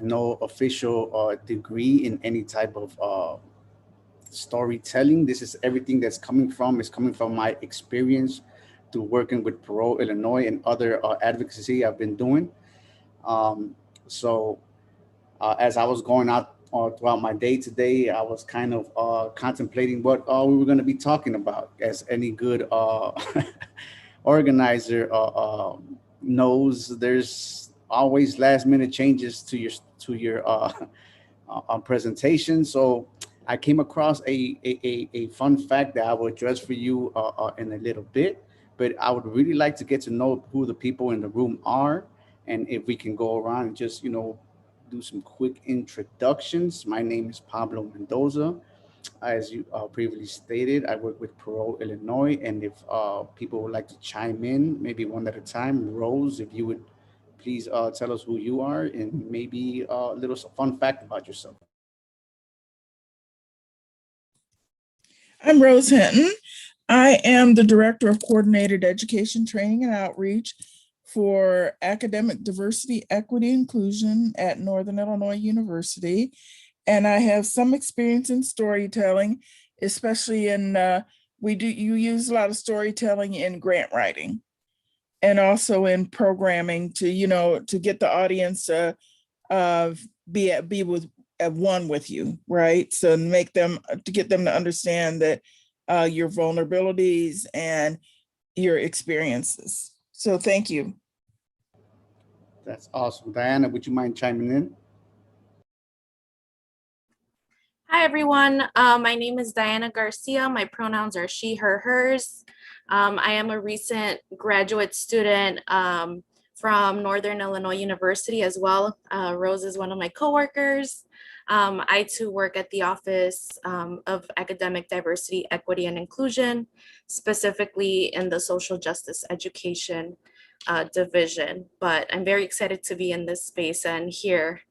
no official degree in any type of storytelling. This is everything that's coming from is coming from my experience through working with Parole Illinois and other advocacy I've been doing. Um, so as I was going out throughout my day today, I was kind of contemplating what we were going to be talking about. As any good organizer knows, there's always last minute changes to your presentation. So I came across a fun fact that I will address for you in a little bit. But I would really like to get to know who the people in the room are, and if we can go around and just do some quick introductions. My name is Pablo Mendoza. As you previously stated, I work with Parole Illinois, and if people would like to chime in, maybe one at a time, Rose, if you would please tell us who you are and maybe a little fun fact about yourself. I'm Rose Hinton. I am the Director of Coordinated Education, Training, and Outreach for Academic Diversity, Equity, Inclusion at Northern Illinois University. And I have some experience in storytelling, especially in, you use a lot of storytelling in grant writing and also in programming to get the audience be with at one with you, right? So make them to get them to understand that your vulnerabilities and your experiences. So thank you. That's awesome. Diana, would you mind chiming in? Hi, everyone. My name is Diana Garcia. My pronouns are she, her, hers. I am a recent graduate student from Northern Illinois University as well. Rose is one of my coworkers. I too work at the Office of Academic Diversity, Equity, and Inclusion, specifically in the Social Justice Education division. But I'm very excited to be in this space and hear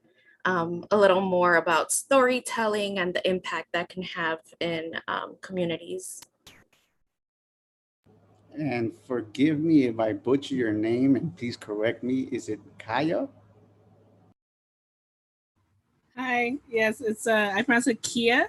a little more about storytelling and the impact that can have in communities. And forgive me if I butcher your name, and please correct me. Is it Kaya? Hi, yes, it's I pronounce it Kia.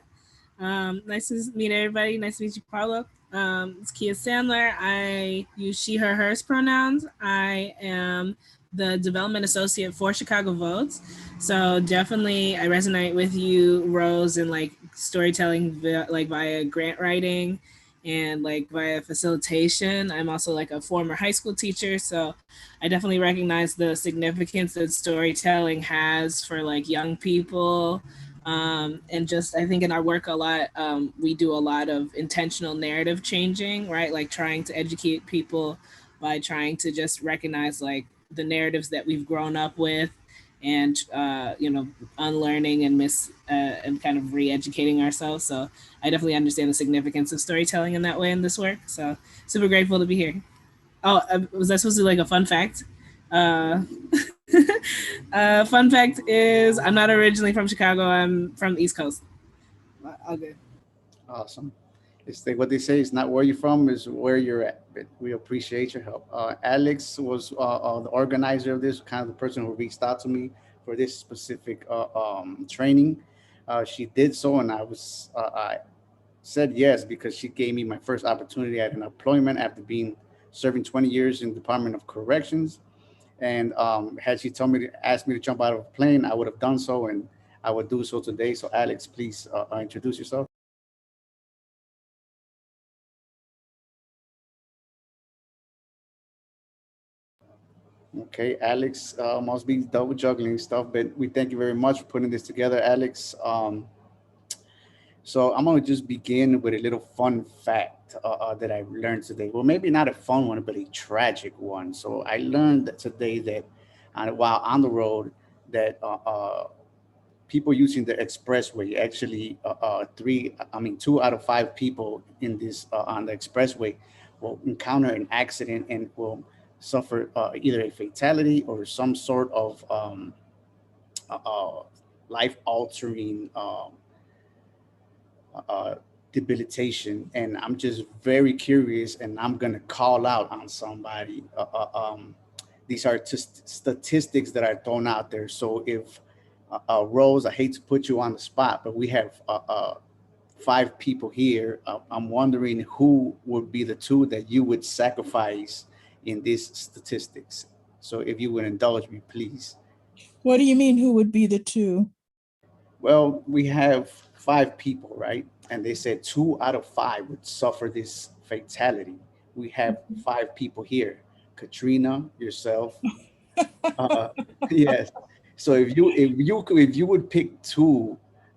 Nice to meet everybody. Nice to meet you, Paulo. It's Kia Sandler. I use she, her, hers pronouns. I am the development associate for Chicago Votes. So definitely I resonate with you, Rose, and like storytelling like via grant writing and like via facilitation. I'm also like a former high school teacher, so I definitely recognize the significance that storytelling has for like young people. And just I think in our work a lot, we do a lot of intentional narrative changing, right? Like trying to educate people by trying to just recognize like the narratives that we've grown up with and unlearning and and kind of re-educating ourselves. So I definitely understand the significance of storytelling in that way in this work. So super grateful to be here. Oh, was that supposed to be like a fun fact? Uh, fun fact is I'm not originally from Chicago. I'm from the East Coast. All good. Awesome. It's like what they say, it's not where you're from, is where you're at. But we appreciate your help. Alex was the organizer of this, kind of the person who reached out to me for this specific training. She did so, and I said yes because she gave me my first opportunity at an employment after being serving 20 years in the Department of Corrections. And had she told me to ask me to jump out of a plane, I would have done so, and I would do so today. So, Alex, please introduce yourself. Okay, Alex must be double juggling stuff, but we thank you very much for putting this together, Alex. So I'm gonna just begin with a little fun fact that I learned today. Well, maybe not a fun one, but a tragic one. So I learned that today that while on the road, that people using the expressway actually two out of five people in this on the expressway will encounter an accident and will suffer either a fatality or some sort of uh, uh, life altering uh, debilitation. And I'm just very curious, and I'm gonna call out on somebody. These are just statistics that are thrown out there. So if Rose, I hate to put you on the spot, but we have 5 people here. I'm wondering who would be the 2 that you would sacrifice in these statistics. So if you would indulge me, please. What do you mean, who would be the 2? Well, we have 5 people, right? And they said 2 out of 5 would suffer this fatality. We have 5 people here. Katrina, yourself. Uh, yes. So if you would pick 2,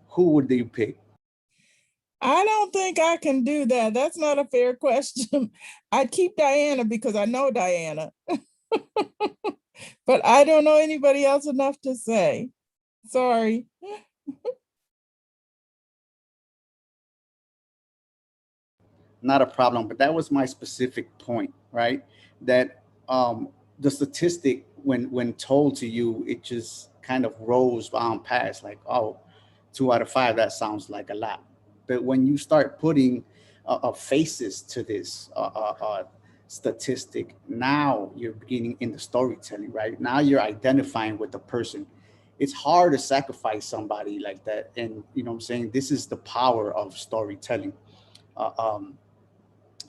who would you pick? I don't think I can do that. That's not a fair question. I'd keep Diana because I know Diana. But I don't know anybody else enough to say. Sorry. Not a problem, but that was my specific point, right? That the statistic, when told to you, it just kind of rolls on past, like, oh, 2 out of 5, that sounds like a lot. But when you start putting faces to this statistic, now you're beginning in the storytelling, right? Now you're identifying with the person. It's hard to sacrifice somebody like that, and you know what I'm saying. This is the power of storytelling. Uh, um,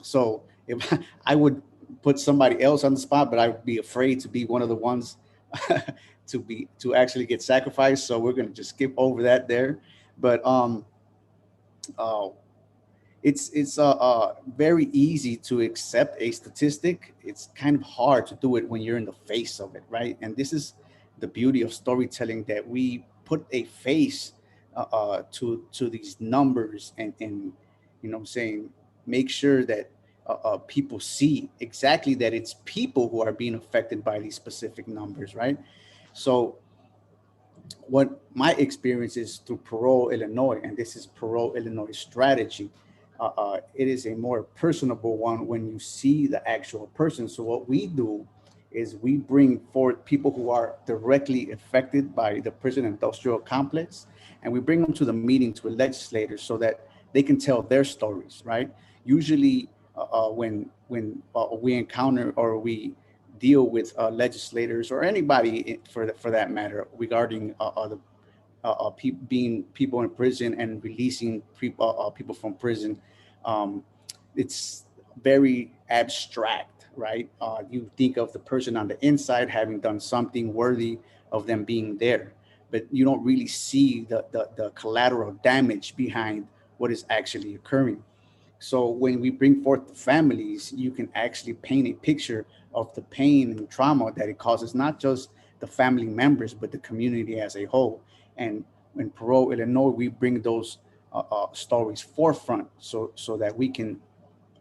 so if I would put somebody else on the spot, but I would be afraid to be one of the ones to actually get sacrificed. So we're gonna just skip over that there. But uh, it's very easy to accept a statistic. It's kind of hard to do it when you're in the face of it, right? And this is the beauty of storytelling, that we put a face to these numbers, and you know what I'm saying, make sure that people see exactly that it's people who are being affected by these specific numbers, right? So what my experience is through Parole Illinois, and this is Parole Illinois strategy. It is a more personable one when you see the actual person. So what we do is we bring forward people who are directly affected by the prison industrial complex, and we bring them to the meeting to legislators so that they can tell their stories, right? Usually, when we encounter or we deal with legislators or anybody for that matter regarding being people in prison and releasing people from prison. Um, it's very abstract, right? You think of the person on the inside having done something worthy of them being there, but you don't really see the collateral damage behind what is actually occurring. So when we bring forth the families, you can actually paint a picture of the pain and trauma that it causes, not just the family members, but the community as a whole. And in Parole, Illinois, we bring those stories forefront so that we can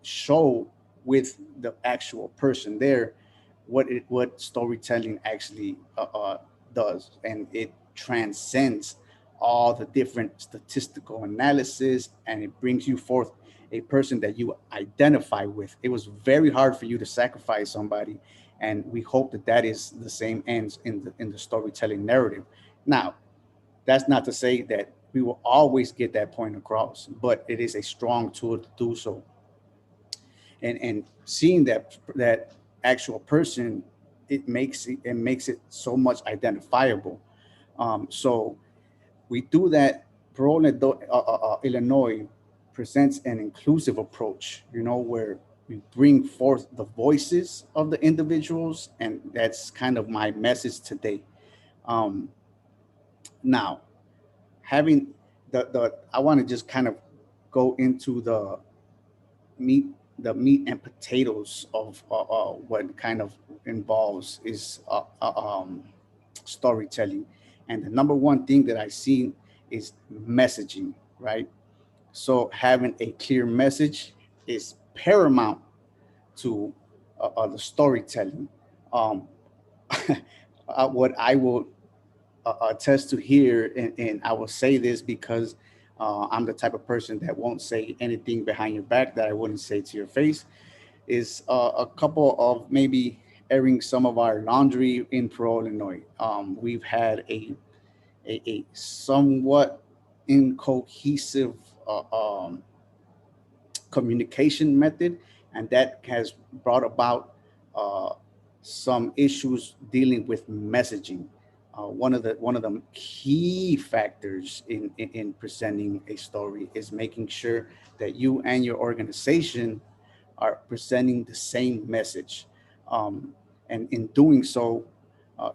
show with the actual person there what storytelling actually does, and it transcends all the different statistical analysis, and it brings you forth a person that you identify with. It was very hard for you to sacrifice somebody, and we hope that that is the same ends in the storytelling narrative. Now, that's not to say that we will always get that point across, but it is a strong tool to do so. And seeing that actual person, it makes it so much identifiable. So we do that. Illinois presents an inclusive approach, where we bring forth the voices of the individuals, and that's kind of my message today. Um, Now, having the I want to just kind of go into meat meat and potatoes of what kind of involves is storytelling, and the number one thing that I see is messaging, right? So having a clear message is paramount to the storytelling. um, what I will attest to here, and I will say this because I'm the type of person that won't say anything behind your back that I wouldn't say to your face, is a couple of maybe airing some of our laundry in Pro Illinois. We've had a somewhat incohesive communication method, and that has brought about uh, some issues dealing with messaging. one of the key factors in presenting a story is making sure that you and your organization are presenting the same message. Um, and in doing so,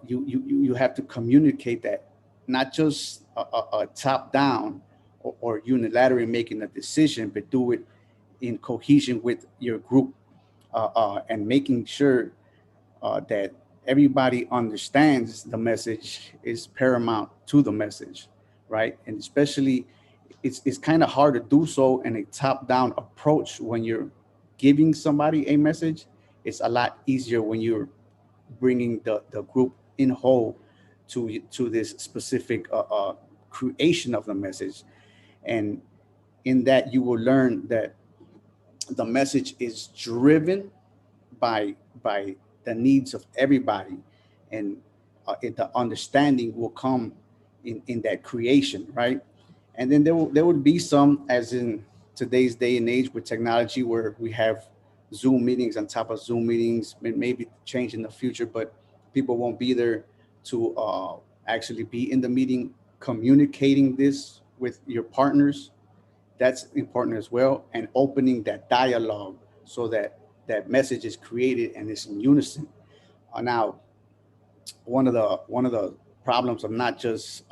you have to communicate that, not just a top down or unilaterally making a decision, but do it in cohesion with your group, and making sure that everybody understands the message is paramount to the message, right? And especially, it's kind of hard to do so in a top-down approach when you're giving somebody a message. It's a lot easier when you're bringing the group in whole to this specific creation of the message. And in that, you will learn that the message is driven by the needs of everybody, and the understanding will come in that creation, right? And then there would be some, as in today's day and age with technology, where we have Zoom meetings on top of Zoom meetings, maybe change in the future, but people won't be there to actually be in the meeting communicating this with your partners. That's important as well, and opening that dialogue so that that message is created and it's in unison. Now, one of the problems of not just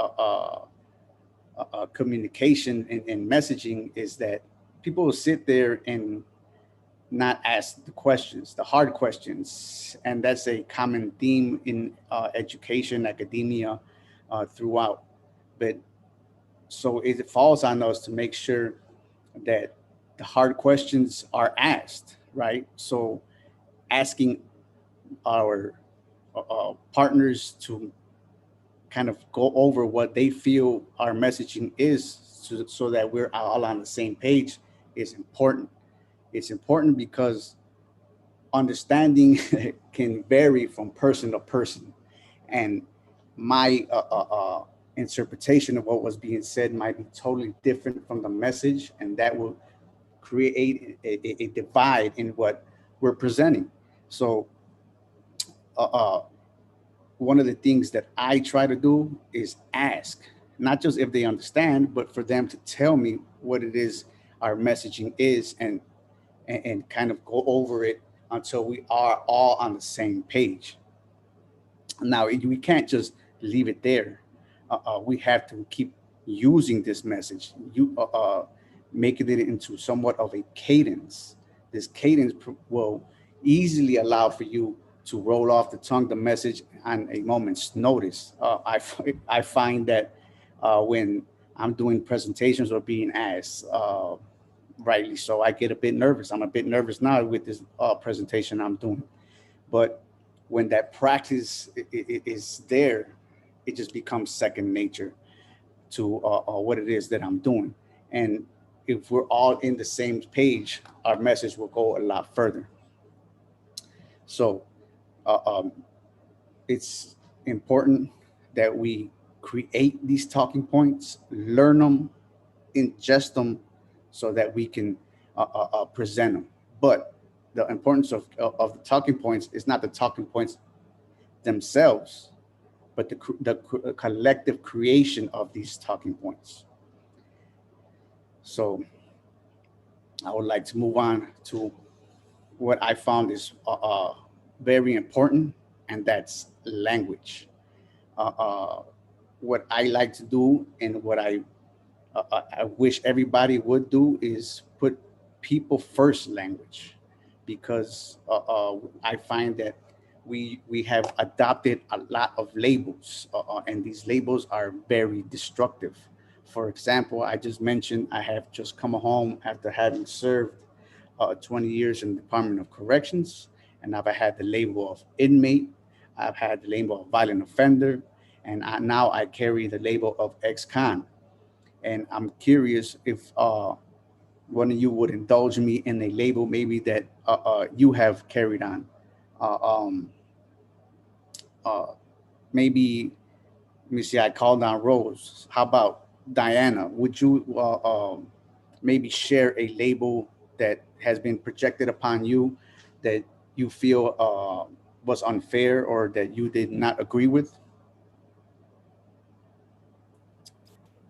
communication and messaging is that people will sit there and not ask the questions, the hard questions, and that's a common theme in education, academia, throughout. But so it falls on us to make sure that the hard questions are asked, right? So asking our partners to kind of go over what they feel our messaging is, so that we're all on the same page, is important. It's important because understanding can vary from person to person. And my interpretation of what was being said might be totally different from the message, and that will create a divide in what we're presenting. So, uh, uh, one of the things that I try to do is ask, not just if they understand, but for them to tell me what it is our messaging is, and kind of go over it until we are all on the same page. Now, we can't just leave it there. We have to keep using this message, making it into somewhat of a cadence. This cadence will easily allow for you to roll off the tongue the message on a moment's notice. I find that when I'm doing presentations or being asked, rightly so, I get a bit nervous. I'm a bit nervous now with this presentation I'm doing. But when that practice is there, it just becomes second nature to what it is that I'm doing. And if we're all in the same page, our message will go a lot further. So uh, um, it's important that we create these talking points, learn them, ingest them, so that we can present them. But the importance of the talking points is not the talking points themselves, but the collective creation of these talking points. So I would like to move on to what I found is very important, and that's language. Uh, uh, what I like to do, and what I wish everybody would do, is put people first language, because I find that we have adopted a lot of labels, and these labels are very destructive. For example, I just mentioned I have just come home after having served 20 years in the Department of Corrections, and I've had the label of inmate, I've had the label of violent offender, and now I carry the label of ex-con. And I'm curious if one of you would indulge me in a label maybe that you have carried on. Uh, um, uh, Maybe, let me see, I called on Rose. How about Diana? Would you maybe share a label that has been projected upon you that you feel was unfair or that you did not agree with?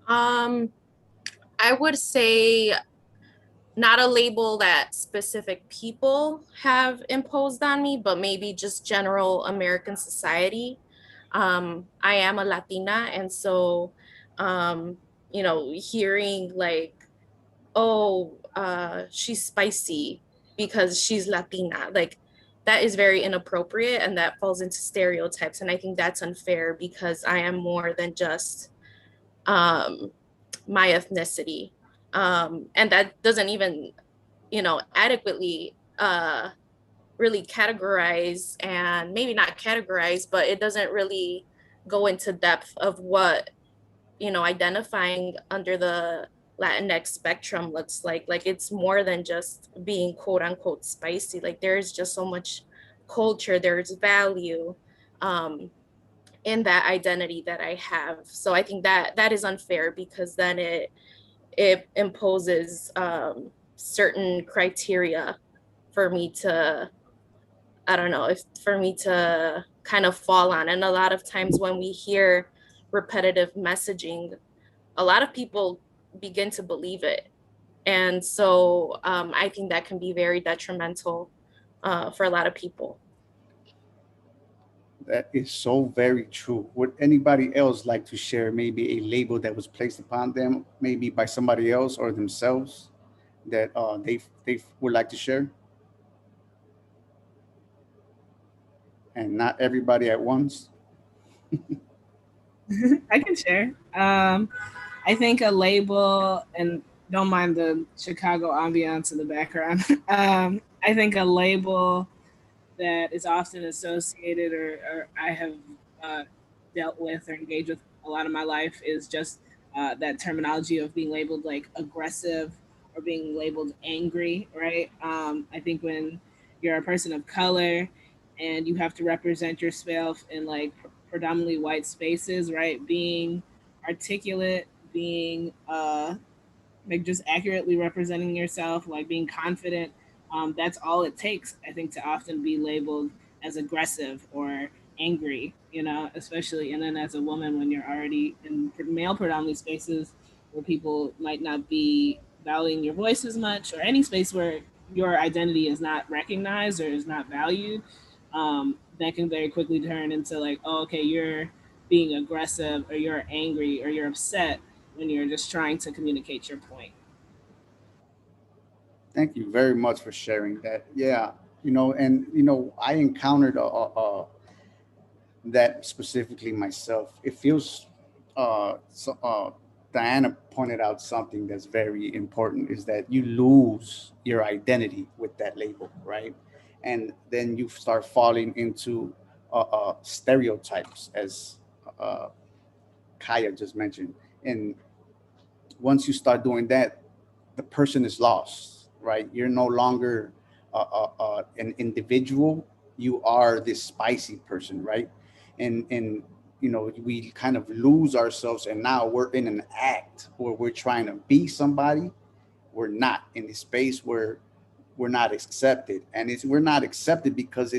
Um, I would say not a label that specific people have imposed on me, but maybe just general American society. I am a Latina, and so, um, hearing like, oh, she's spicy because she's Latina, like that is very inappropriate and that falls into stereotypes. And I think that's unfair because I am more than just um, my ethnicity. And that doesn't even, adequately really categorize, and maybe not categorize, but it doesn't really go into depth of what, identifying under the Latinx spectrum looks like. Like it's more than just being quote unquote spicy. Like there's just so much culture, there's value um, in that identity that I have. So I think that that is unfair because then it imposes certain criteria for me to, I don't know, if for me to kind of fall on. And a lot of times when we hear repetitive messaging, a lot of people begin to believe it. And so I think that can be very detrimental for a lot of people. That is so very true. Would anybody else like to share maybe a label that was placed upon them, maybe by somebody else or themselves, that they would like to share, and not everybody at once? I can share. I think a label, and don't mind the Chicago ambiance in the background. I think a label that is often associated, or I have uh, dealt with or engaged with a lot of my life is just that terminology of being labeled like aggressive or being labeled angry, right? I think when you're a person of color and you have to represent yourself in like predominantly white spaces, right? Being articulate, being like just accurately representing yourself, like being confident. That's all it takes, I think, to often be labeled as aggressive or angry, especially, and then as a woman, when you're already in male predominantly spaces where people might not be valuing your voice as much, or any space where your identity is not recognized or is not valued, that can very quickly turn into like, oh, okay, you're being aggressive or you're angry or you're upset when you're just trying to communicate your point. Thank you very much for sharing that. Yeah, and I encountered that specifically myself. It feels Diana pointed out something that's very important, is that you lose your identity with that label, right? And then you start falling into stereotypes, as uh, Kaya just mentioned. And once you start doing that, the person is lost, right? You're no longer an individual. You are this spicy person, right? And we kind of lose ourselves, and now we're in an act where we're trying to be somebody we're not, in the space where we're not accepted. And we're not accepted because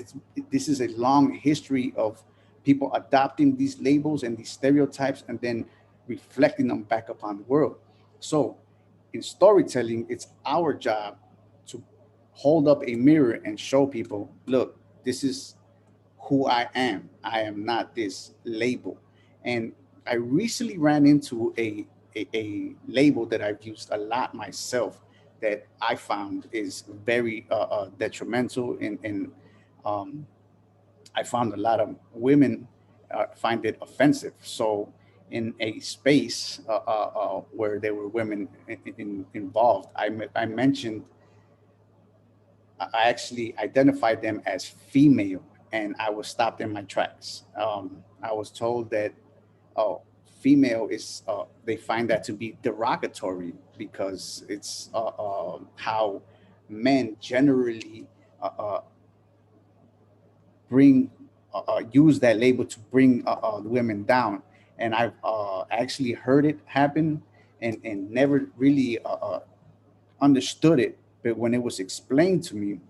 this is a long history of people adopting these labels and these stereotypes and then reflecting them back upon the world. So in storytelling, it's our job to hold up a mirror and show people, look, this is who I am. I am not this label. And I recently ran into a label that I've used a lot myself, that I found is very detrimental. And um, I found a lot of women find it offensive. So in a space where there were women involved, I mentioned, I actually identified them as female, and I was stopped in my tracks. I was told that, oh, female is, they find that to be derogatory because it's how men generally uh, bring use that label to bring women down. And I've actually heard it happen, and never really understood it. But when it was explained to me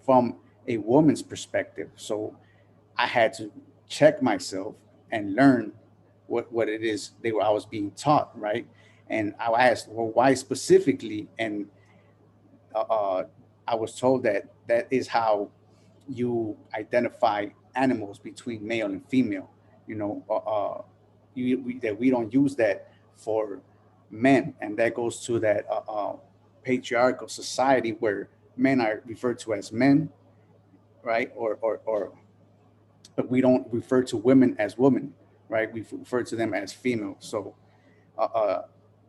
from a woman's perspective. So I had to check myself and learn what it is I was being taught, right? And I asked, well, why specifically? And uh, I was told that that is how you identify animals between male and female. You know, that we don't use that for men, and that goes to that patriarchal society where men are referred to as men, right? Or but we don't refer to women as women, right? We refer to them as female. So uh, uh,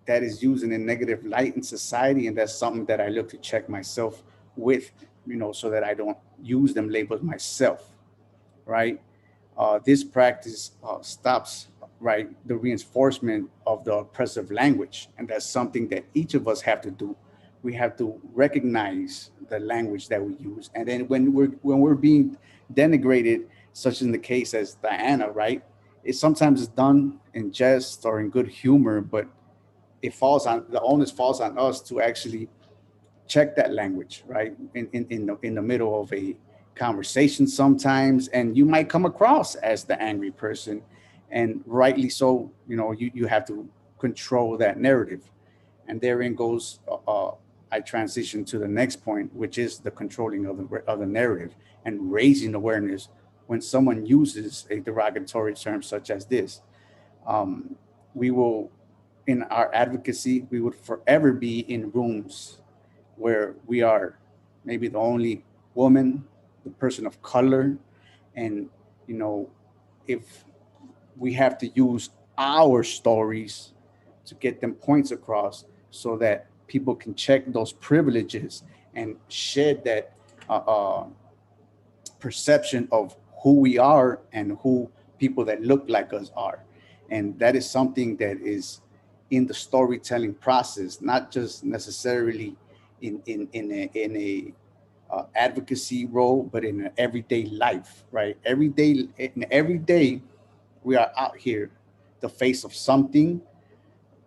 that is used in a negative light in society, and that's something that I look to check myself with, so that I don't use them labels myself, right? This practice stops, right, the reinforcement of the oppressive language, and that's something that each of us have to do. We have to recognize the language that we use, and then when we're being denigrated, such in the case as Diana, right? It sometimes is done in jest or in good humor, but the onus falls on us to actually check that language, right? In the middle of a conversation sometimes, and you might come across as the angry person, and rightly so. You have to control that narrative, and therein goes. I transition to the next point, which is the controlling of the narrative and raising awareness when someone uses a derogatory term such as this. Um, we will, in our advocacy, we would forever be in rooms where we are maybe the only woman, the person of color, and you know, if we have to use our stories to get them points across so that people can check those privileges and shed that uh, uh, perception of who we are and who people that look like us are. And that is something that is in the storytelling process, not just necessarily in a advocacy role, but in an everyday life, right? Every day we are out here, the face of something,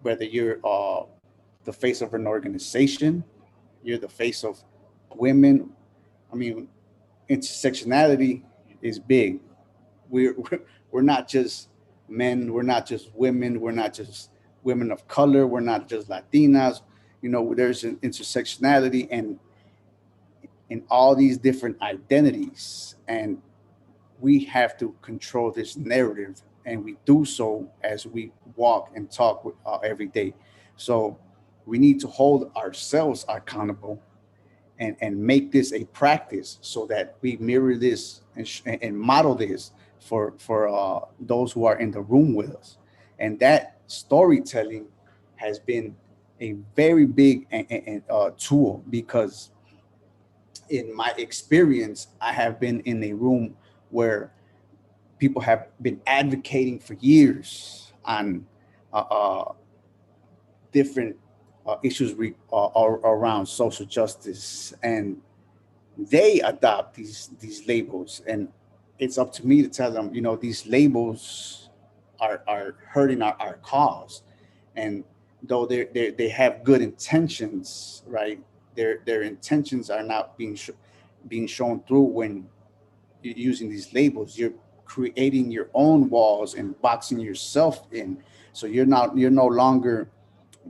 whether you're the face of an organization, you're the face of women. I mean, intersectionality is big. We're not just men, we're not just women, we're not just women of color, we're not just Latinas. There's an intersectionality and in all these different identities, and we have to control this narrative, and we do so as we walk and talk every day. So we need to hold ourselves accountable and make this a practice so that we mirror this and model this for those who are in the room with us. And that storytelling has been a very big tool, because in my experience, I have been in a room where people have been advocating for years on uh, uh, different issues around social justice, and they adopt these labels, and it's up to me to tell them, these labels are hurting our cause. And though they have good intentions, right, their intentions are not being shown through when you're using these labels. You're creating your own walls and boxing yourself in, so you're no longer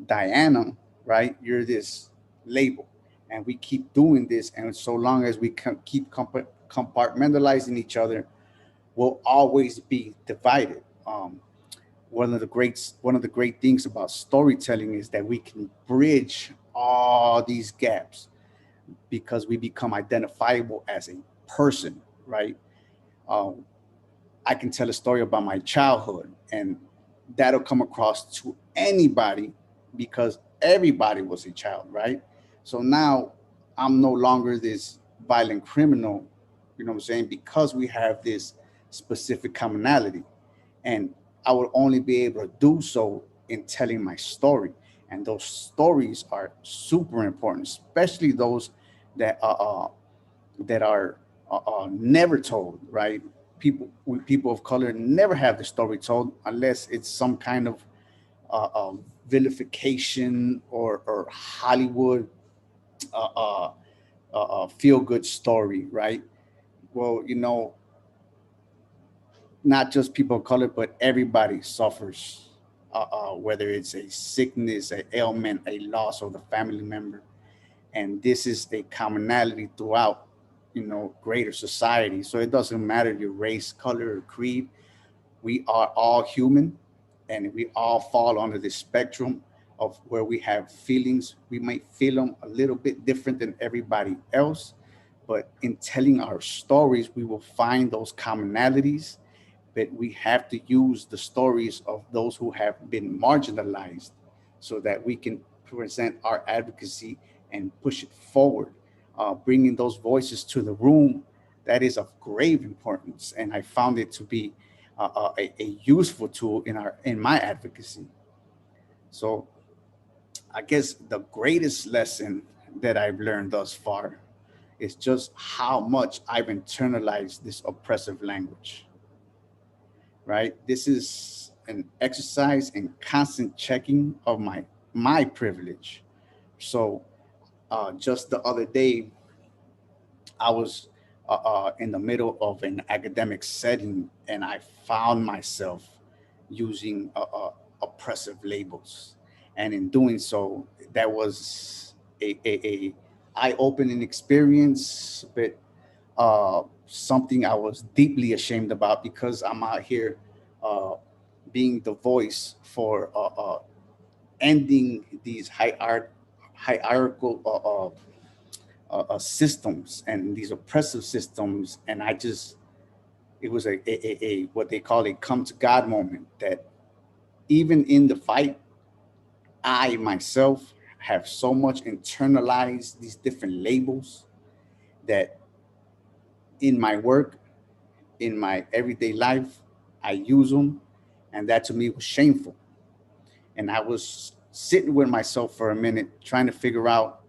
Diana, right? You're this label, and we keep doing this, and so long as we keep compartmentalizing each other, we'll always be divided. One of the great things about storytelling is that we can bridge all these gaps because we become identifiable as a person, right? Um, I can tell a story about my childhood, and that'll come across to anybody because everybody was a child, right? So now I'm no longer this violent criminal, what I'm saying, because we have this specific commonality. And I will only be able to do so in telling my story. And those stories are super important, especially those that are never told, right? People of color never have the story told unless it's some kind of vilification or Hollywood uh, uh, feel good story, right? Well, not just people of color, but everybody suffers, whether it's a sickness, an ailment, a loss of the family member. And this is a commonality throughout, greater society. So it doesn't matter your race, color, or creed. We are all human, and we all fall under the spectrum of where we have feelings. We might feel them a little bit different than everybody else, but in telling our stories, we will find those commonalities. But we have to use the stories of those who have been marginalized so that we can present our advocacy and push it forward. Bringing those voices to the room, that is of grave importance, and I found it to be a useful tool in my advocacy. So I guess the greatest lesson that I've learned thus far is just how much I've internalized this oppressive language, right? This is an exercise in constant checking of my privilege. So just the other day, I was in the middle of an academic setting, and I found myself using oppressive labels, and in doing so, that was a eye-opening experience, but something I was deeply ashamed about because I'm out here uh, being the voice for ending these hierarchical systems and these oppressive systems. And it was a what they call a come to God moment, that even in the fight, I myself have so much internalized these different labels that in my work, in my everyday life, I use them. And that to me was shameful. And I was sitting with myself for a minute, trying to figure out,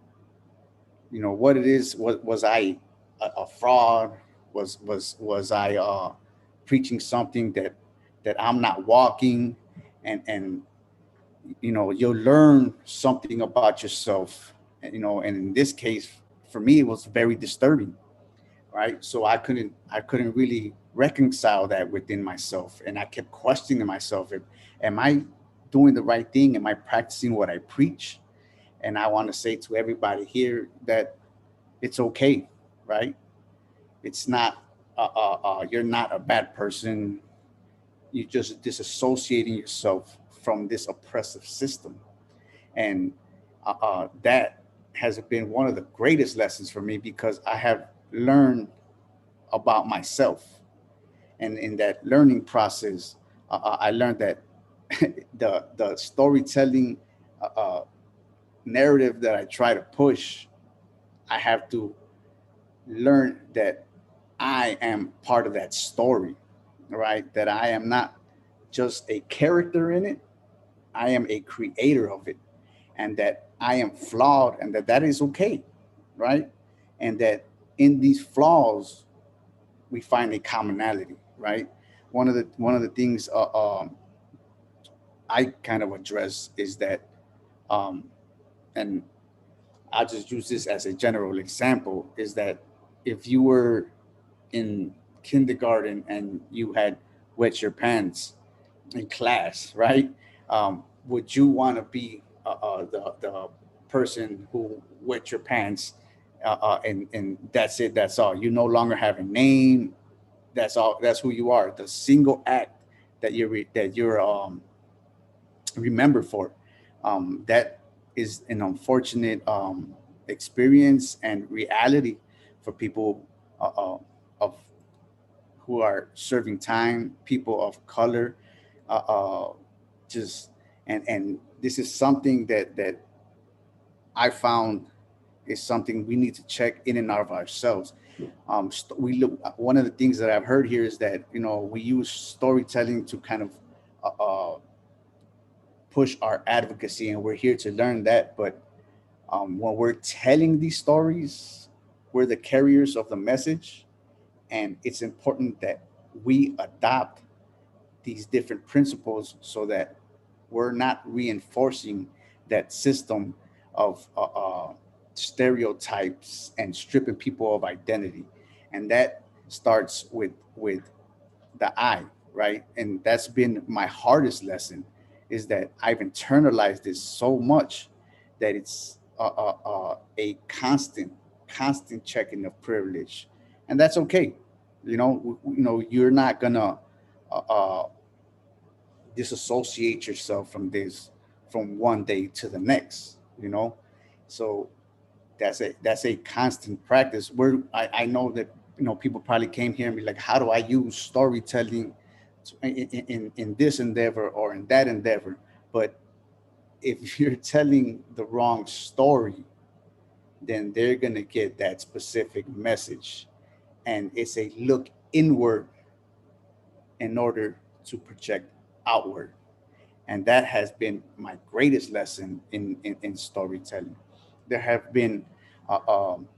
what it is. Was I a fraud? Was I preaching something that I'm not walking? And you'll learn something about yourself. And in this case, for me, it was very disturbing, right? So I couldn't really reconcile that within myself, and I kept questioning myself: am I doing the right thing? Am I practicing what I preach? And I want to say to everybody here that it's okay, right? It's not. You're not a bad person. You're just disassociating yourself from this oppressive system, and that has been one of the greatest lessons for me, because I have learned about myself. And in that learning process, I learned that the storytelling uh, narrative that I try to push, I have to learn that I am part of that story, right? That I am not just a character in it, I am a creator of it, and that I am flawed, and that is okay, right? And that in these flaws, we find a commonality, right? One of the things I kind of address is that, um, and I'll just use this as a general example, is that if you were in kindergarten and you had wet your pants in class, right? Would you want to be the person who wet your pants, and that's it? That's all. You no longer have a name. That's all. That's who you are. The single act that you're remembered for. That is an unfortunate experience and reality for people of who are serving time, people of color, uh, uh, just and this is something that I found is something we need to check in and out of ourselves. We look. One of the things that I've heard here is that we use storytelling to kind of push our advocacy, and we're here to learn that. But when we're telling these stories, we're the carriers of the message, and it's important that we adopt these different principles so that we're not reinforcing that system of stereotypes and stripping people of identity. And that starts with the I. right? And that's been my hardest lesson, is that I've internalized this so much that it's a constant checking of privilege, and that's okay. You're not gonna uh, uh, disassociate yourself from this from one day to the next. So that's a constant practice. Where I know that people probably came here and be like, how do I use storytelling in this endeavor or in that endeavor? But if you're telling the wrong story, then they're gonna get that specific message, and it's a look inward in order to project outward. And that has been my greatest lesson in storytelling. There have been uh, um,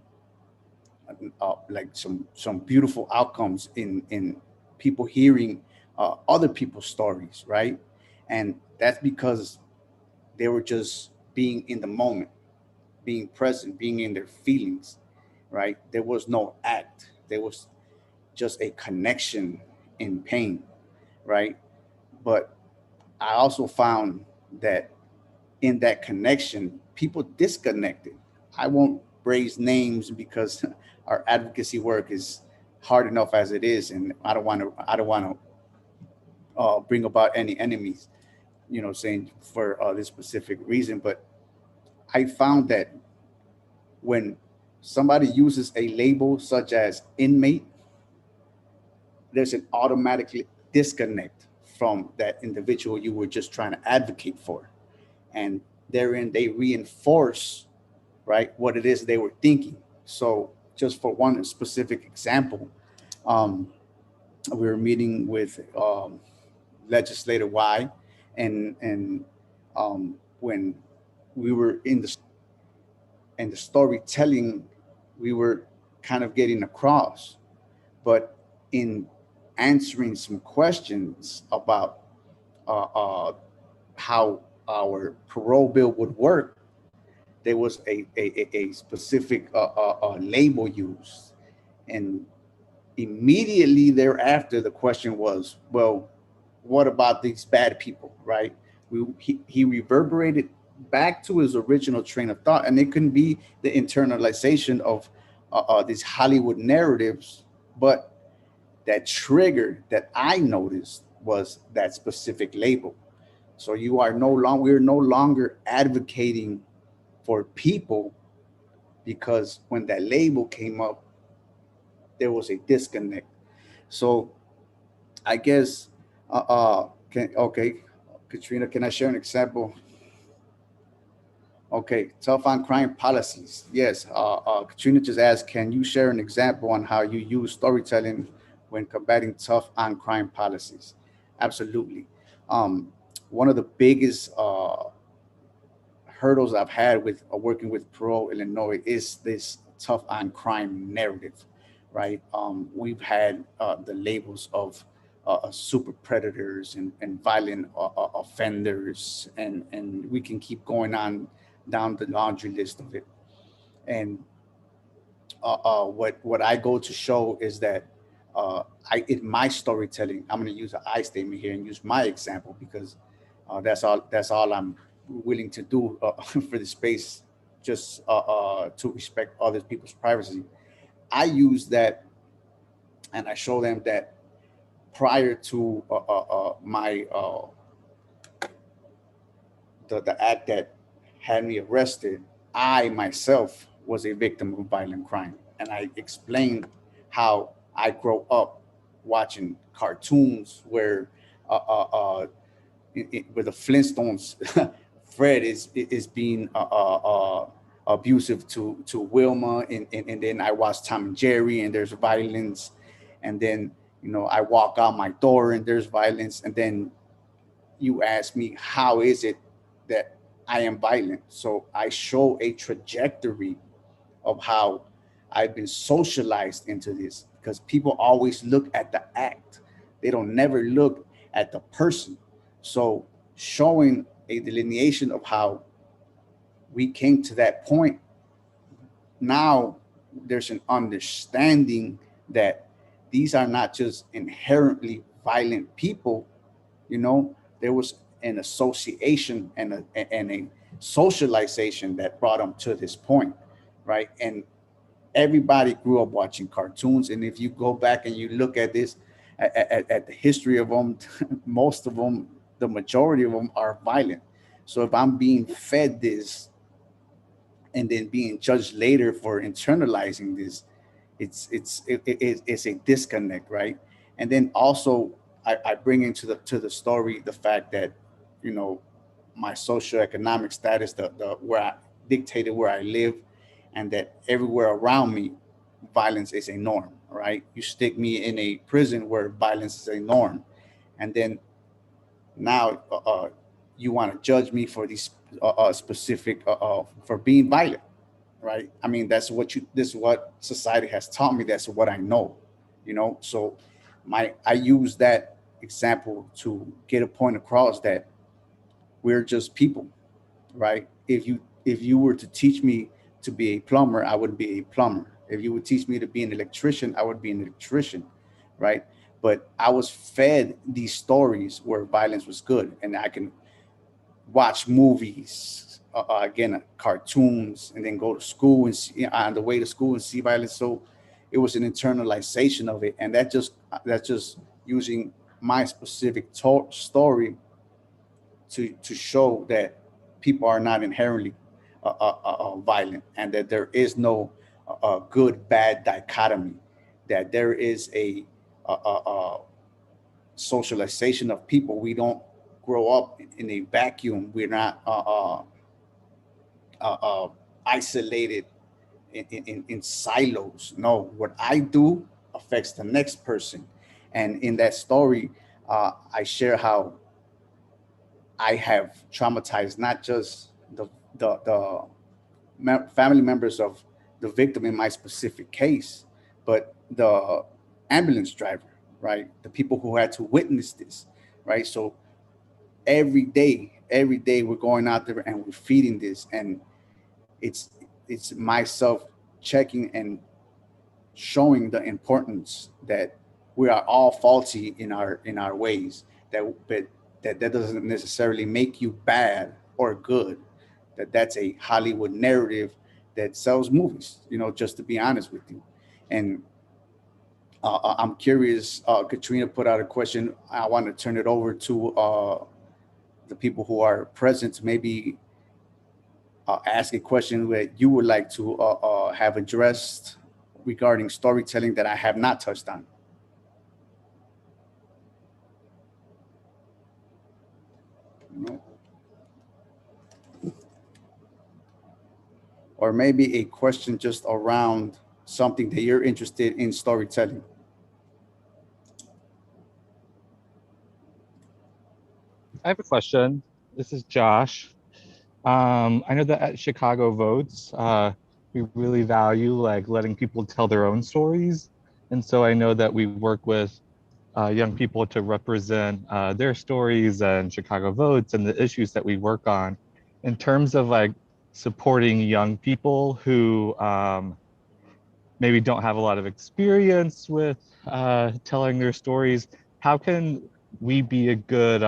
like some beautiful outcomes in people hearing other people's stories, right? And that's because they were just being in the moment, being present, being in their feelings, right? There was no act. There was just a connection in pain, right? But I also found that in that connection, people disconnected. I won't raise names because our advocacy work is hard enough as it is, and I don't want to bring about any enemies. Saying for this specific reason, but I found that when somebody uses a label such as inmate, there's an automatically disconnect from that individual you were just trying to advocate for, and therein they reinforce, right, what it is they were thinking. So just for one specific example, um, we were meeting with legislator Y, and when we were in the storytelling, we were kind of getting across, but in answering some questions about how our parole bill would work, there was a specific label used. And immediately thereafter, the question was, well, what about these bad people, right? He reverberated back to his original train of thought, and it can be the internalization of these Hollywood narratives, but that trigger that I noticed was that specific label. So we're no longer advocating for people, because when that label came up, there was a disconnect. So I guess, okay, Katrina, can I share an example? Okay, tough on crime policies. Yes, Katrina just asked, can you share an example on how you use storytelling when combating tough on crime policies? Absolutely. Um, One of the biggest hurdles I've had with working with Pro Illinois is this tough on crime narrative, right? We've had the labels of super predators and violent offenders, and we can keep going on down the laundry list of it. And what I go to show is that in my storytelling, I'm going to use an I statement here and use my example, because that's all I'm willing to do for the space, just to respect other people's privacy. I use that, and I show them that prior to my the act that had me arrested, I myself was a victim of violent crime, and I explained how I grew up watching cartoons where where the Flintstones, Fred is being abusive to Wilma, and then I watch Tom and Jerry, and there's violence, and then I walk out my door and there's violence, and then you ask me how is it that I am violent. So I show a trajectory of how I've been socialized into this, because people always look at the act. They don't never look at the person. So showing a delineation of how we came to that point, now there's an understanding that these are not just inherently violent people, you know, there was an association and a socialization that brought them to this point, right? And everybody grew up watching cartoons. And if you go back and you look at this, at the history of them, most of them, the majority of them are violent. So if I'm being fed this and then being judged later for internalizing this, it's a disconnect, right? And then also I bring into the story the fact that, you know, my socioeconomic status, the where I dictated where I live, and that everywhere around me, violence is a norm, right? You stick me in a prison where violence is a norm, and then now you want to judge me for these specific for being violent, right? I mean, that's what you. This is what society has taught me. That's what I know, you know. So, I use that example to get a point across that we're just people, right? If you were to teach me to be a plumber, I would be a plumber. If you would teach me to be an electrician, I would be an electrician, right? But I was fed these stories where violence was good, and I can watch movies, again, cartoons, and then go to school and see, on the way to school and see violence. So it was an internalization of it, and that's just using my specific story to show that people are not inherently violent, and that there is no good bad dichotomy, that there is a socialization of people. We don't grow up in a vacuum. We're not isolated in silos. No, what I do affects the next person. And in that story, I share how I have traumatized not just the family members of the victim in my specific case, but the ambulance driver, right? The people who had to witness this, right? So every day we're going out there and we're feeding this, and it's it's myself checking and showing the importance that we are all faulty in our ways, but that doesn't necessarily make you bad or good, that's a Hollywood narrative that sells movies, just to be honest with you. And I'm curious, Katrina put out a question. I want to turn it over to the people who are present to maybe ask a question that you would like to have addressed regarding storytelling that I have not touched on. No. Or maybe a question just around something that you're interested in storytelling. I have a question. This is Josh. I know that at Chicago Votes, we really value like letting people tell their own stories. And so I know that we work with young people to represent their stories and Chicago Votes and the issues that we work on. In terms of like supporting young people who maybe don't have a lot of experience with telling their stories, how can we be a good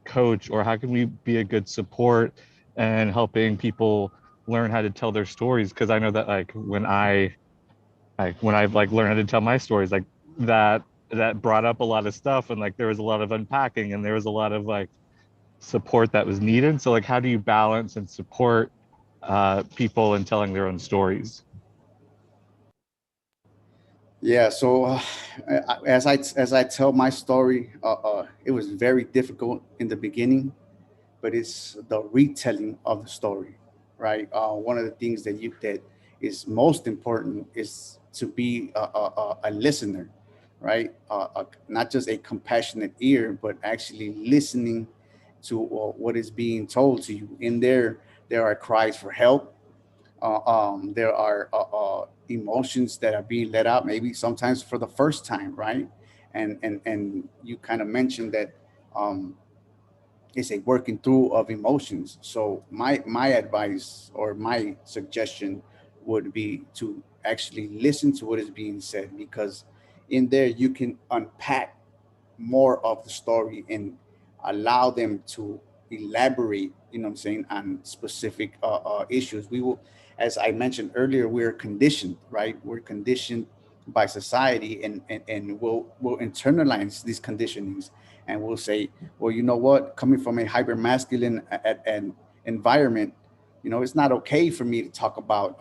coach, or how can we be a good support and helping people learn how to tell their stories? Because I know that like when I've like learned how to tell my stories, like that brought up a lot of stuff, and like there was a lot of unpacking and there was a lot of like support that was needed. So like how do you balance and support people in telling their own stories? Yeah, so as I tell my story, it was very difficult in the beginning, but it's the retelling of the story, right? One of the things that is most important is to be a listener, right? Not just a compassionate ear, but actually listening to what is being told to you. In there are cries for help. There are emotions that are being let out, maybe sometimes for the first time, right? And you kind of mentioned that um, it's a working through of emotions. So my advice or my suggestion would be to actually listen to what is being said, because in there you can unpack more of the story and allow them to elaborate, you know what I'm saying, on specific issues. We will, as I mentioned earlier, we're conditioned, right? We're conditioned by society, and we'll internalize these conditionings, and we'll say, well, you know what, coming from a hyper masculine an environment, you know, it's not okay for me to talk about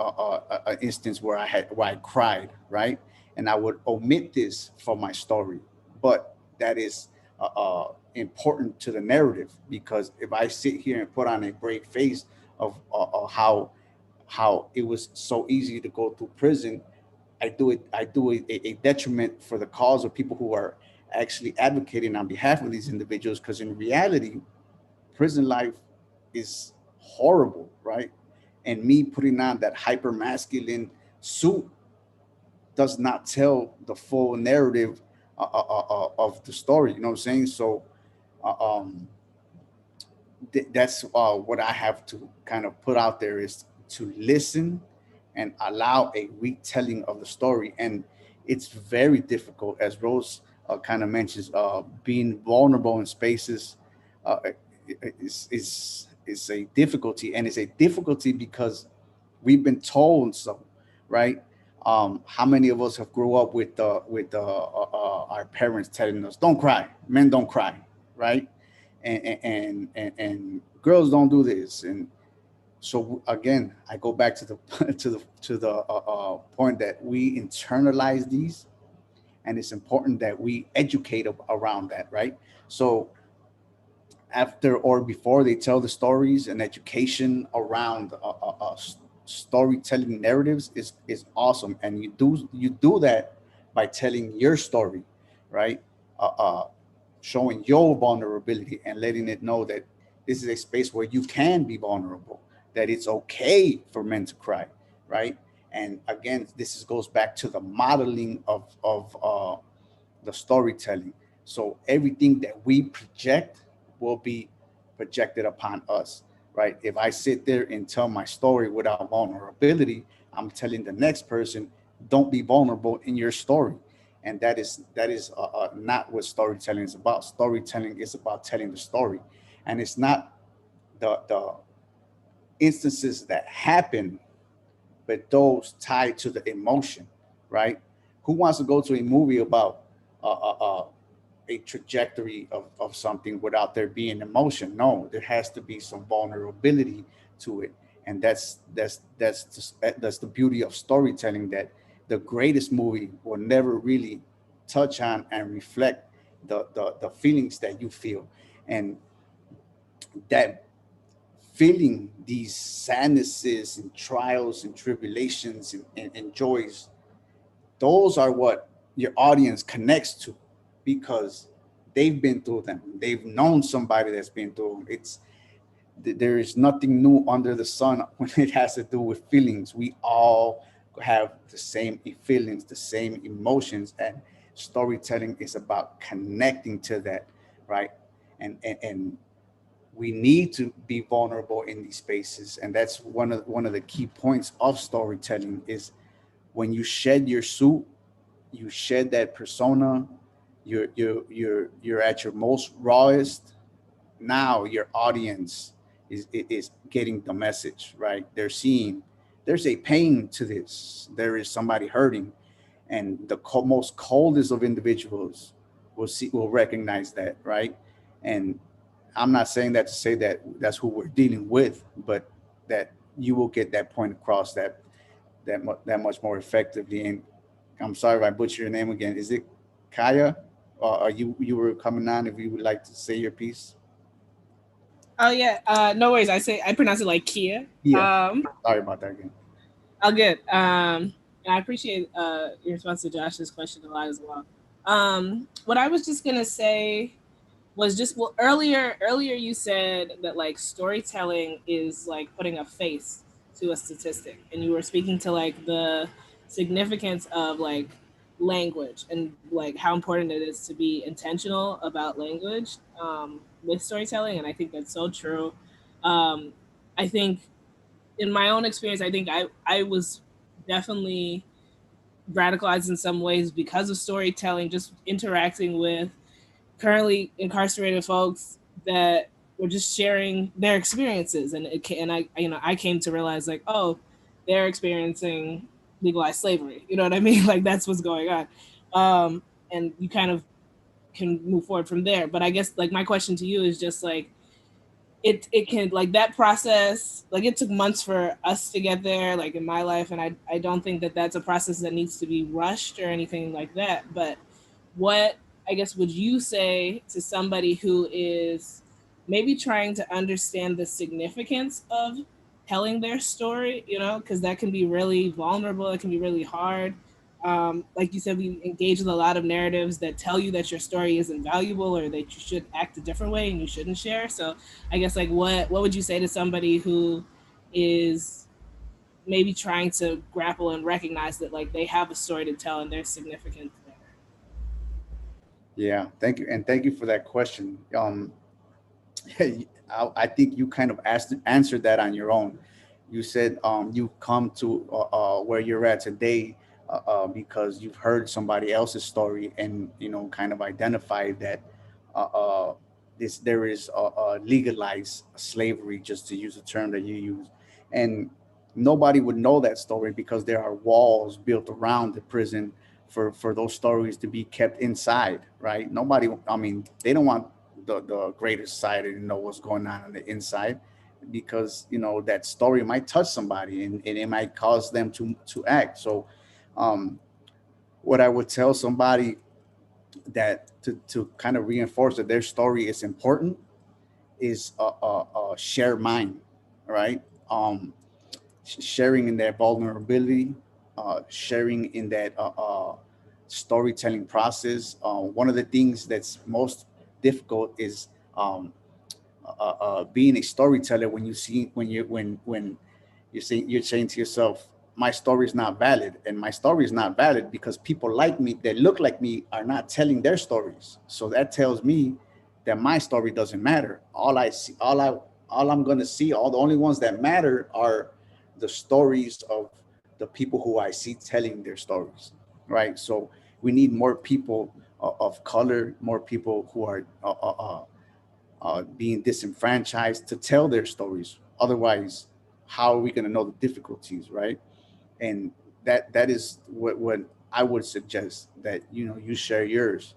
an instance where I cried, right? And I would omit this from my story, but that is important to the narrative, because if I sit here and put on a brave face of how it was so easy to go through prison, I do a detriment for the cause of people who are actually advocating on behalf of these individuals, because in reality, prison life is horrible, right? And me putting on that hyper masculine suit does not tell the full narrative of the story. You know what I'm saying? So um, that's what I have to kind of put out there, is to listen and allow a retelling of the story. And it's very difficult, as Rose kind of mentions, being vulnerable in spaces uh, is a difficulty, and it's a difficulty because we've been told so, right? How many of us have grew up with our parents telling us, "Don't cry, men don't cry," right? And girls don't do this. And so again, I go back to the to the point that we internalize these, and it's important that we educate around that, right? So after or before they tell the stories, and education around storytelling narratives is awesome, and you do that by telling your story, right? uh, uh, Showing your vulnerability and letting it know that this is a space where you can be vulnerable, that it's okay for men to cry, right? And again, goes back to the modeling of the storytelling. So everything that we project will be projected upon us, right? If I sit there and tell my story without vulnerability, I'm telling the next person, don't be vulnerable in your story. And that is not what storytelling is about. Storytelling is about telling the story, and it's not the instances that happen, but those tied to the emotion, right? Who wants to go to a movie about uh, uh, uh, a trajectory of something without there being emotion? No, there has to be some vulnerability to it, and that's the beauty of storytelling. That the greatest movie will never really touch on and reflect the feelings that you feel, and that feeling these sadnesses and trials and tribulations and joys, those are what your audience connects to, because they've been through them, they've known somebody that's been through them. There is nothing new under the sun when it has to do with feelings. We all have the same feelings, the same emotions, and storytelling is about connecting to that, right? And we need to be vulnerable in these spaces, and that's one of the key points of storytelling is when you shed your suit, you shed that persona, you're at your most rawest. Now your audience is getting the message, right? They're seeing there's a pain to this, there is somebody hurting, and the most coldest of individuals will recognize that, right? And I'm not saying that to say that that's who we're dealing with, but that you will get that point across that much more effectively. And I'm sorry if I butcher your name again. Is it Kaya? Are you were coming on? If you would like to say your piece. Oh yeah, no worries. I pronounce it like Kia. Yeah. Sorry about that again. All good. And I appreciate your response to Josh's question a lot as well. What I was just gonna say was just, well, earlier you said that like storytelling is like putting a face to a statistic, and you were speaking to like the significance of like language and like how important it is to be intentional about language with storytelling. And I think that's so true. I think in my own experience, I think I was definitely radicalized in some ways because of storytelling, just interacting with currently incarcerated folks that were just sharing their experiences, and I came to realize like, oh, they're experiencing legalized slavery. You know what I mean? Like that's what's going on, and you kind of can move forward from there. But I guess like my question to you is just like it can like that process, like it took months for us to get there, like in my life, and I don't think that that's a process that needs to be rushed or anything like that. But what, I guess, would you say to somebody who is maybe trying to understand the significance of telling their story, you know, because that can be really vulnerable, it can be really hard. Like you said, we engage with a lot of narratives that tell you that your story isn't valuable or that you should act a different way and you shouldn't share. So I guess like what would you say to somebody who is maybe trying to grapple and recognize that like they have a story to tell and they're significant there? Yeah, thank you, and thank you for that question. I think you kind of answered that on your own. You said you come to where you're at today because you've heard somebody else's story and kind of identified that uh, uh, there is legalized slavery, just to use a term that you use, and nobody would know that story because there are walls built around the prison for those stories to be kept inside, right? Nobody, I mean, they don't want the greater society to know what's going on the inside because that story might touch somebody and it might cause them to act. So um, what I would tell somebody that to kind of reinforce that their story is important is a shared mind, right? Sharing in that vulnerability, sharing in that storytelling process. One of the things that's most difficult is being a storyteller when you see when you're saying to yourself, my story is not valid, and my story is not valid because people like me that look like me are not telling their stories. So that tells me that my story doesn't matter. All I'm going to see, all the only ones that matter are the stories of the people who I see telling their stories, right? So we need more people of color, more people who are being disenfranchised to tell their stories. Otherwise, how are we going to know the difficulties, right? And that is what I would suggest, that you share yours.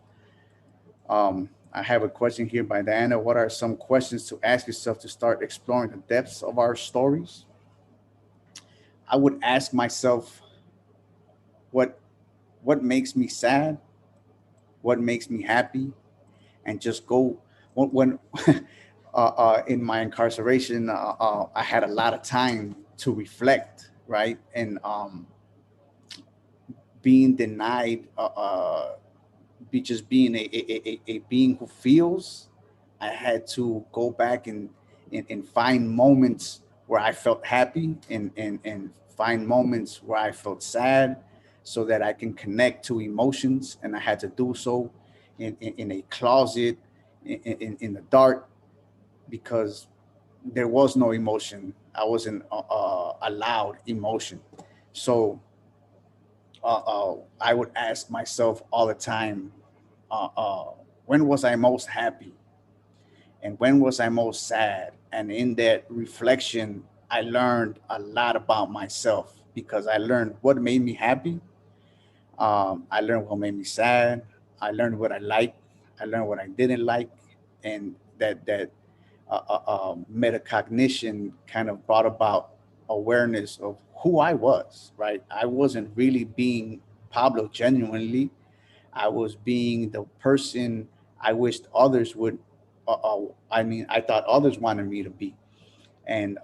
I have a question here by Diana. What are some questions to ask yourself to start exploring the depths of our stories? I would ask myself what what makes me sad, what makes me happy, and just go when in my incarceration, I had a lot of time to reflect, right? And being denied, be just being a being who feels, I had to go back and find moments where I felt happy and find moments where I felt sad so that I can connect to emotions. And I had to do so in a closet in the dark because there was no emotion. I wasn't allowed emotion. So I would ask myself all the time, uh, uh, when was I most happy and when was I most sad? And in that reflection, I learned a lot about myself because I learned what made me happy. I learned what made me sad. I learned what I liked. I learned what I didn't like, and that metacognition kind of brought about awareness of who I was. Right, I wasn't really being Pablo genuinely. I was being the person I wished others would. I mean, I thought others wanted me to be. And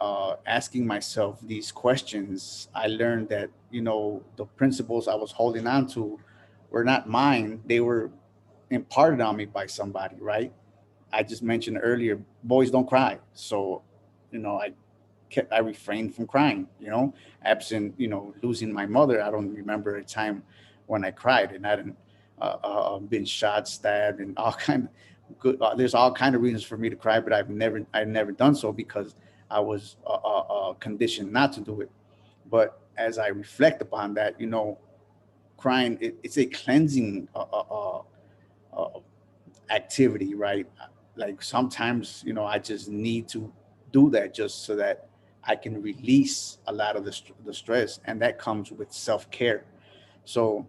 asking myself these questions, I learned that the principles I was holding on to were not mine. They were imparted on me by somebody. Right. I just mentioned earlier, boys don't cry. So, I refrained from crying. Absent losing my mother, I don't remember a time when I cried, and I didn't been shot, stabbed, and all kind of good. There's all kind of reasons for me to cry, but I've never done so because I was conditioned not to do it. But as I reflect upon that, crying it's a cleansing uh, activity, right? Like sometimes, I just need to do that just so that I can release a lot of the stress, and that comes with self-care. So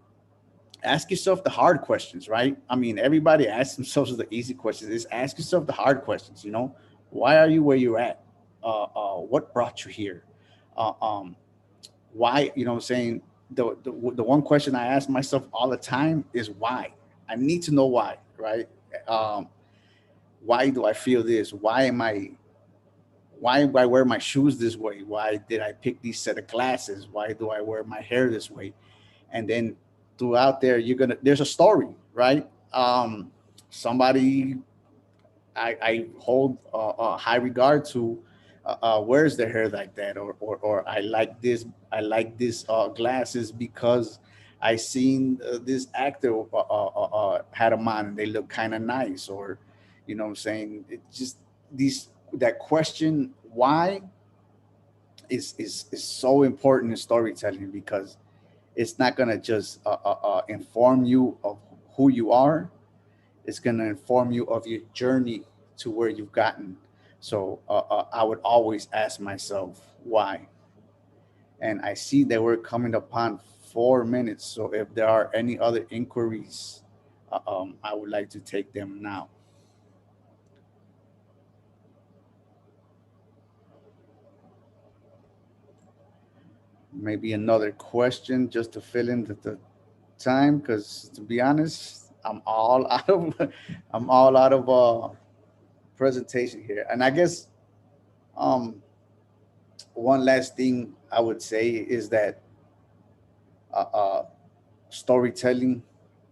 ask yourself the hard questions, right? I mean, everybody asks themselves the easy questions. Is ask yourself the hard questions. Why are you where you're at? What brought you here? Uh, um, why? What I'm saying, the one question I ask myself all the time is why. I need to know why, right? Um, why do I feel this? Why do I wear my shoes this way? Why did I pick these set of glasses? Why do I wear my hair this way? And then throughout there, there's a story, right? Somebody I hold a high regard to wears their hair like that, or I like this glasses because I seen this actor had them on and they look kind of nice, or what I'm saying, it just these that question why is so important in storytelling, because it's not going to just inform you of who you are. It's going to inform you of your journey to where you've gotten. So I would always ask myself why. And I see that we're coming upon 4 minutes. So if there are any other inquiries, I would like to take them now. Maybe another question just to fill in the time, because to be honest, I'm all out of presentation here. And I guess um one last thing I would say is that uh, uh storytelling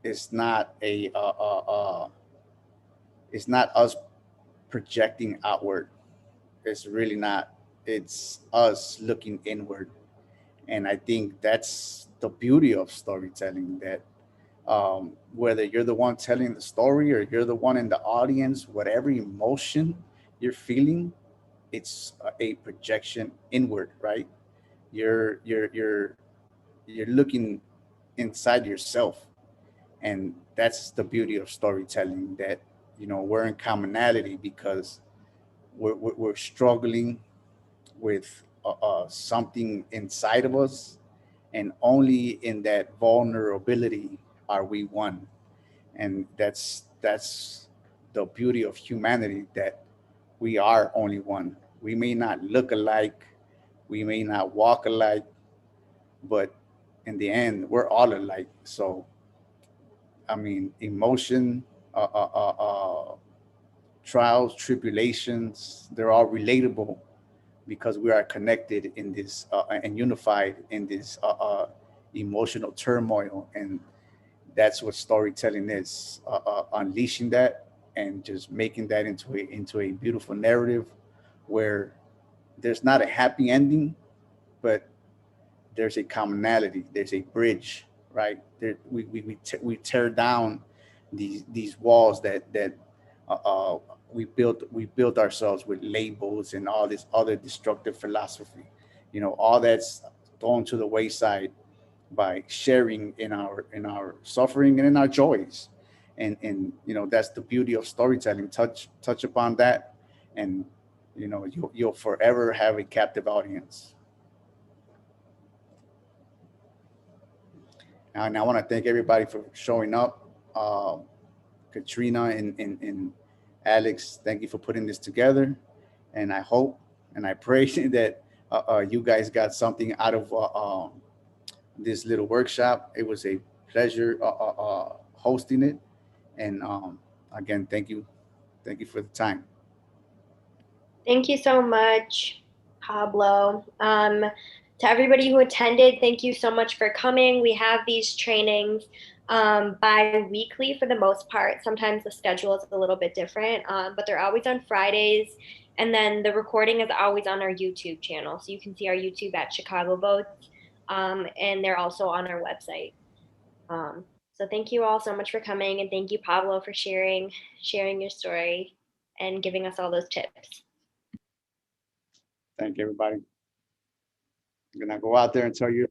is not a it's not us projecting outward. It's really not. It's us looking inward. And I think that's the beauty of storytelling, that whether you're the one telling the story or you're the one in the audience, whatever emotion you're feeling, it's a projection inward, right? You're looking inside yourself, and that's the beauty of storytelling. That we're in commonality because we're struggling with something inside of us, and only in that vulnerability are we one. And that's the beauty of humanity, that we are only one. We may not look alike, we may not walk alike, but in the end we're all alike. So I mean, emotion, trials, tribulations, they're all relatable because we are connected in this and unified in this emotional turmoil. And that's what storytelling is, unleashing that and just making that into a beautiful narrative where there's not a happy ending, but there's a commonality, there's a bridge, right? We tear down these walls that uh, uh, we built ourselves with labels and all this other destructive philosophy. All that's thrown to the wayside by sharing in our suffering and in our joys. And that's the beauty of storytelling. Touch upon that, and you'll forever have a captive audience. And I want to thank everybody for showing up. Katrina and Alex, thank you for putting this together. And I hope and I pray that you guys got something out of this little workshop. It was a pleasure hosting it. And again, thank you. Thank you for the time. Thank you so much, Pablo. To everybody who attended, thank you so much for coming. We have these trainings bi-weekly for the most part. Sometimes the schedule is a little bit different, but they're always on Fridays. And then the recording is always on our YouTube channel. So you can see our YouTube at Chicago Votes, and they're also on our website. So thank you all so much for coming, and thank you, Pablo, for sharing your story and giving us all those tips. Thank you, everybody. I'm gonna go out there and tell you